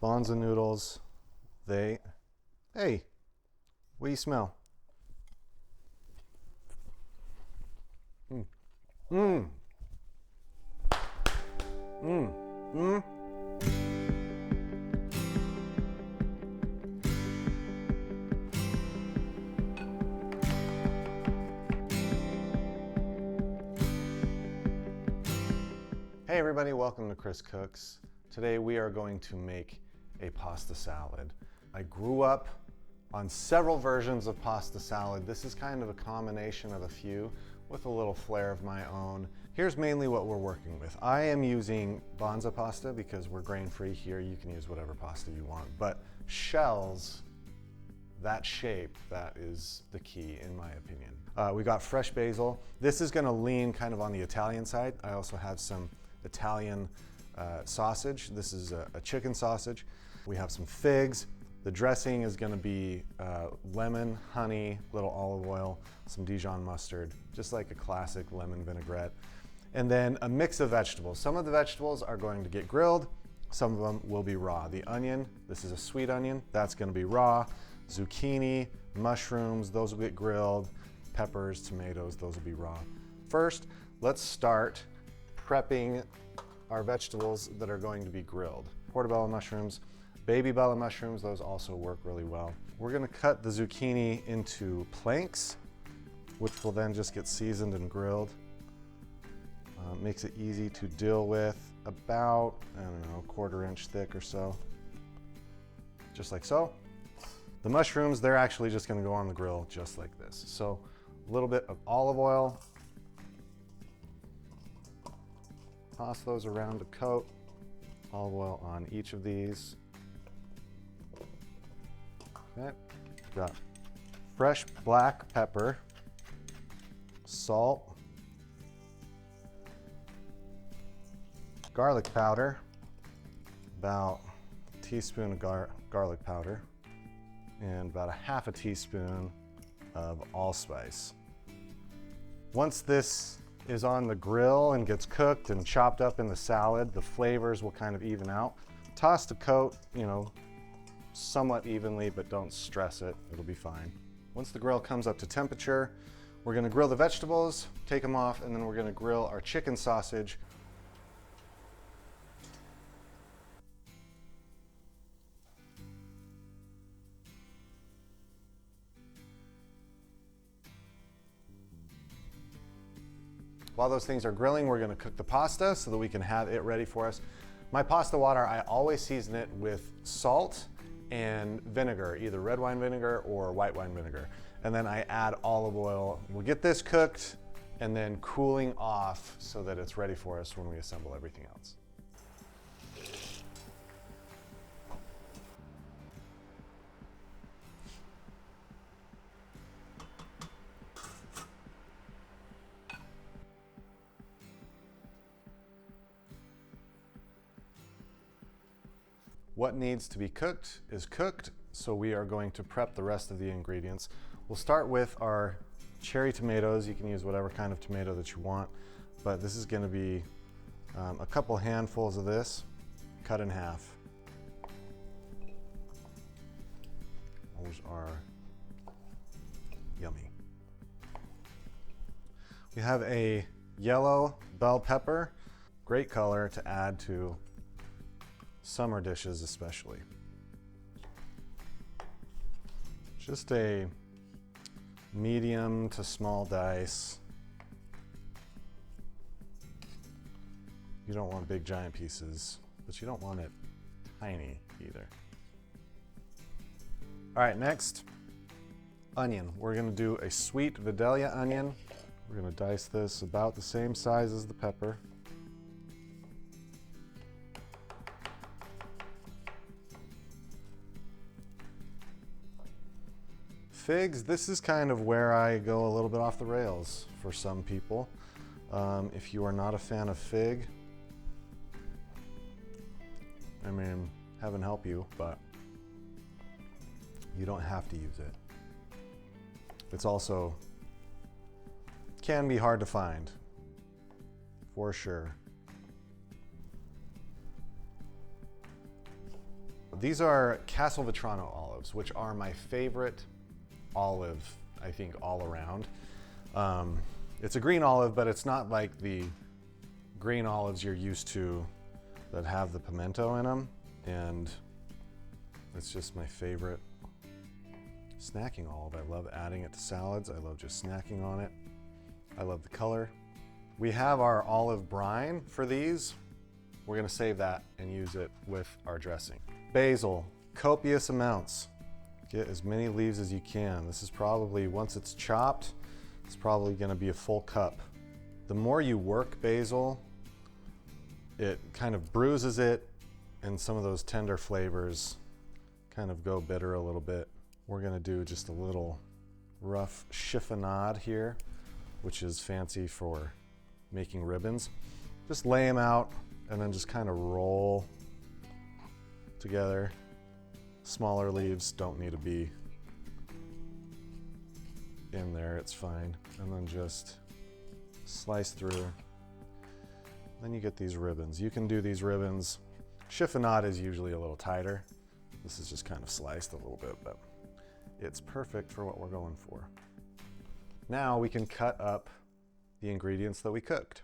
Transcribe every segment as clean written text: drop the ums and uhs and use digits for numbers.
Bonza noodles, hey, what do you smell? Mm. Mm. Mm. Mm. Hey everybody, welcome to Chris Cooks. Today we are going to make a pasta salad. I grew up on several versions of pasta salad. This is kind of a combination of a few with a little flair of my own. Here's mainly what we're working with. I am using Bonza pasta because we're grain-free here. You can use whatever pasta you want, but shells, that shape, that is the key in my opinion. We got fresh basil. This is gonna lean kind of on the Italian side. I also have some Italian sausage. This is a chicken sausage. We have some figs. The dressing is gonna be lemon, honey, little olive oil, some Dijon mustard, just like a classic lemon vinaigrette. And then a mix of vegetables. Some of the vegetables are going to get grilled. Some of them will be raw. The onion, this is a sweet onion, that's gonna be raw. Zucchini, mushrooms, those will get grilled. Peppers, tomatoes, those will be raw. First, let's start prepping our vegetables that are going to be grilled. Portobello mushrooms, baby bella mushrooms, those also work really well. We're gonna cut the zucchini into planks, which will then just get seasoned and grilled. Makes it easy to deal with, about, I don't know, 1/4 inch thick or so. Just like so. The mushrooms, they're actually just gonna go on the grill just like this. So a little bit of olive oil. Toss those around to coat. Olive oil on each of these. Okay, we've got fresh black pepper, salt, garlic powder, about a teaspoon of garlic powder, and about 1/2 teaspoon of allspice. Once this is on the grill and gets cooked and chopped up in the salad, the flavors will kind of even out. Toss the coat, somewhat evenly, but don't stress it, it'll be fine. Once the grill comes up to temperature, we're gonna grill the vegetables, take them off, and then we're gonna grill our chicken sausage. While those things are grilling, we're gonna cook the pasta so that we can have it ready for us. My pasta water, I always season it with salt and vinegar, either red wine vinegar or white wine vinegar. And then I add olive oil. We'll get this cooked and then cooling off so that it's ready for us when we assemble everything else. What needs to be cooked is cooked, so we are going to prep the rest of the ingredients. We'll start with our cherry tomatoes. You can use whatever kind of tomato that you want, but this is gonna be a couple handfuls of this, cut in half. Those are yummy. We have a yellow bell pepper, great color to add to summer dishes especially. Just a medium to small dice. You don't want big giant pieces, but you don't want it tiny either. All right, next, onion. We're gonna do a sweet Vidalia onion. We're gonna dice this about the same size as the pepper. Figs, this is kind of where I go a little bit off the rails for some people. If you are not a fan of fig, I mean, heaven help you, but you don't have to use it. It's also, can be hard to find, for sure. These are Castelvetrano olives, which are my favorite olive, I think, all around. It's a green olive, but it's not like the green olives you're used to that have the pimento in them. And it's just my favorite snacking olive. I love adding it to salads. I love just snacking on it. I love the color. We have our olive brine for these. We're gonna save that and use it with our dressing. Basil, copious amounts. Get as many leaves as you can. This is probably, once it's chopped, it's probably gonna be a full cup. The more you work basil, it kind of bruises it, and some of those tender flavors kind of go bitter a little bit. We're gonna do just a little rough chiffonade here, which is fancy for making ribbons. Just lay them out and then just kind of roll together. Smaller leaves don't need to be in there, it's fine. And then just slice through. Then you get these ribbons. You can do these ribbons. Chiffonade is usually a little tighter. This is just kind of sliced a little bit, but it's perfect for what we're going for. Now we can cut up the ingredients that we cooked.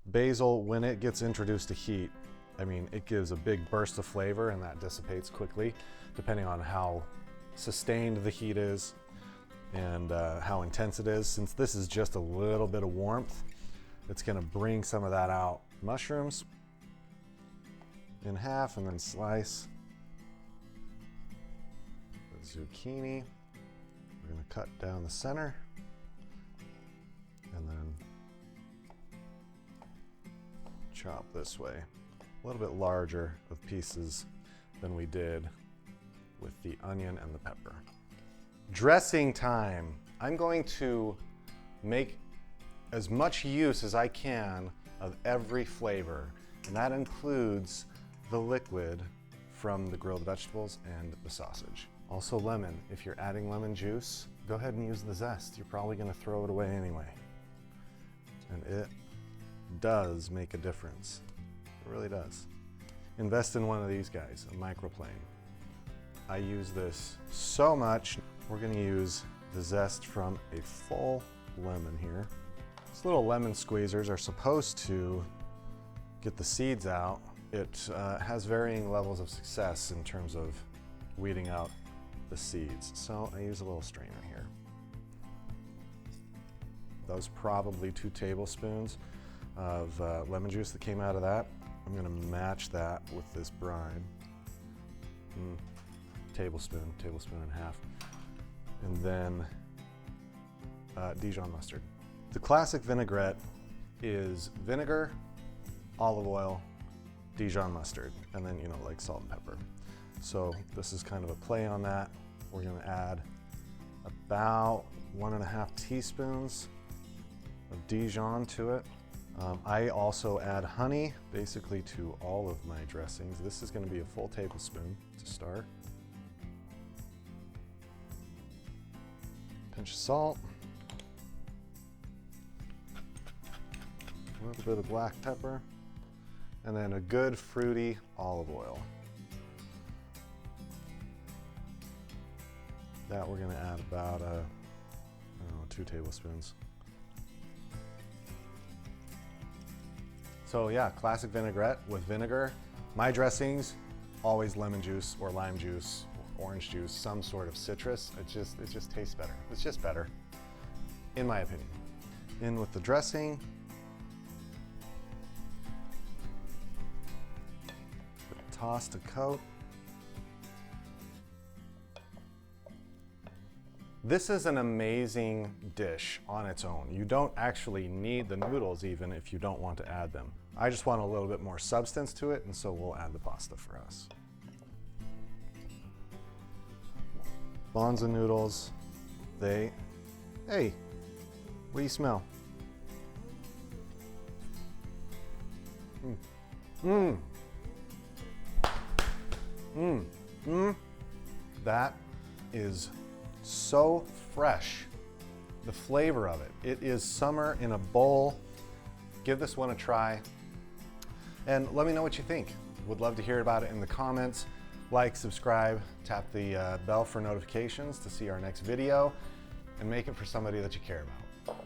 Basil, when it gets introduced to heat, I mean, it gives a big burst of flavor and that dissipates quickly, depending on how sustained the heat is and how intense it is. Since this is just a little bit of warmth, it's gonna bring some of that out. Mushrooms in half and then slice. The zucchini, we're gonna cut down the center and then chop this way. A little bit larger of pieces than we did with the onion and the pepper. Dressing time. I'm going to make as much use as I can of every flavor, and that includes the liquid from the grilled vegetables and the sausage. Also lemon. If you're adding lemon juice, go ahead and use the zest. You're probably gonna throw it away anyway. And it does make a difference. It really does. Invest in one of these guys, a microplane. I use this so much. We're gonna use the zest from a full lemon here. These little lemon squeezers are supposed to get the seeds out. It has varying levels of success in terms of weeding out the seeds. So I use a little strainer here. That was probably 2 tablespoons of lemon juice that came out of that. I'm gonna match that with this brine. Tablespoon and a half. And then Dijon mustard. The classic vinaigrette is vinegar, olive oil, Dijon mustard, and then, you know, like salt and pepper. So this is kind of a play on that. We're gonna add about 1.5 teaspoons of Dijon to it. I also add honey basically to all of my dressings. This is gonna be a full tablespoon to start. Pinch of salt. A little bit of black pepper. And then a good fruity olive oil. That we're gonna add about, I don't know, 2 tablespoons. So yeah, classic vinaigrette with vinegar. My dressings, always lemon juice or lime juice or orange juice, some sort of citrus. It just tastes better. It's just better, in my opinion. In with the dressing. Toss to coat. This is an amazing dish on its own. You don't actually need the noodles even if you don't want to add them. I just want a little bit more substance to it, and so we'll add the pasta for us. Bonza noodles, hey, what do you smell? That is so fresh. The flavor of it. It is summer in a bowl. Give this one a try. And let me know what you think. Would love to hear about it in the comments. Like, subscribe, tap the bell for notifications to see our next video, and make it for somebody that you care about.